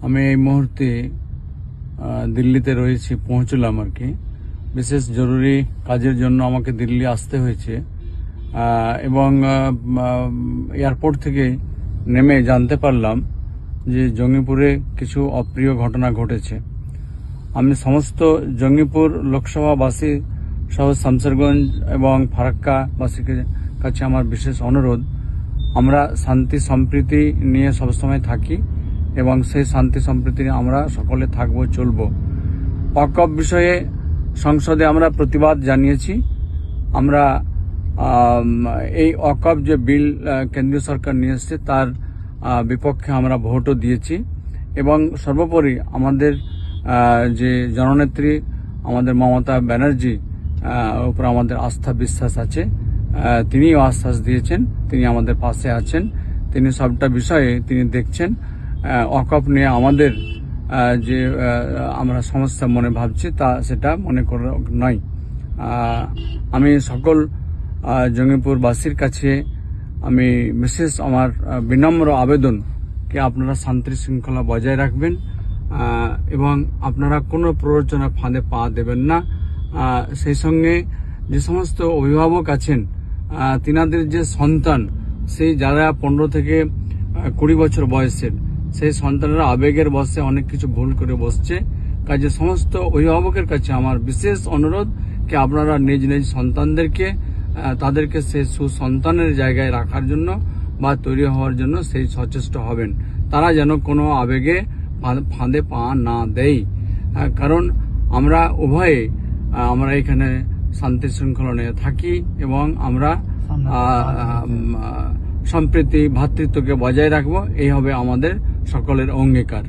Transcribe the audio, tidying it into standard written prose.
আমি এই মুহূর্তে দিল্লিতে রয়েছি, পৌঁছলাম আর কি। বিশেষ জরুরি কাজের জন্য আমাকে দিল্লি আসতে হয়েছে এবং এয়ারপোর্ট থেকে নেমে জানতে পারলাম যে জঙ্গিপুরে কিছু অপ্রিয় ঘটনা ঘটেছে। আমি সমস্ত জঙ্গিপুর লোকসভাবাসী সহ শামসেরগঞ্জ এবং ফারাক্কাবাসীর কাছে আমার বিশেষ অনুরোধ, আমরা শান্তি সম্প্রীতি নিয়ে সবসময় থাকি এবং সেই শান্তি সম্প্রীতি আমরা সকলে থাকবো, চলবো। ওয়াকফ বিষয়ে সংসদে আমরা প্রতিবাদ জানিয়েছি। আমরা এই ওয়াকফ যে বিল কেন্দ্রীয় সরকার নিয়ে এসছে তার বিপক্ষে আমরা ভোটও দিয়েছি এবং সর্বোপরি আমাদের যে জননেত্রী আমাদের মমতা ব্যানার্জি উপর আমাদের আস্থা বিশ্বাস আছে। তিনিও আশ্বাস দিয়েছেন, তিনি আমাদের পাশে আছেন, তিনি সবটা বিষয়ে তিনি দেখছেন। ওয়াকফ নিয়ে আমাদের যে আমরা সমস্যা মনে ভাবছি তা সেটা মনে করা নয়। আমি সকল জঙ্গিপুরবাসীর কাছে আমি বিশেষ আমার বিনম্র আবেদন যে আপনারা শান্তি শৃঙ্খলা বজায় রাখবেন এবং আপনারা কোনো প্ররোচনা ফাঁদে পা দেবেন না। সেই সঙ্গে যে সমস্ত অভিভাবক আছেন তিনাদের যে সন্তান, সেই যারা 15 থেকে 20 বছর বয়সের, সেই সন্তানরা আবেগের বশে অনেক কিছু ভুল করে বসছে। কাজে সমস্ত অভিভাবকের কাছে আমার বিশেষ অনুরোধ যে আপনারা নিজ নিজ সন্তানদেরকে তাদেরকে সেই সুসন্তানের জায়গায় রাখার জন্য বা তৈরি হওয়ার জন্য সেই সচেষ্ট হবেন। তারা যেন কোনো আবেগে ফাঁদে পা না দেয়, কারণ আমরা উভয়ে আমরা এখানে শান্তি শৃঙ্খলা নিয়ে থাকি এবং আমরা সম্প্রীতি ভ্রাতৃত্বকে বজায় রাখবো। এই হবে আমাদের সকলের অঙ্গীকার।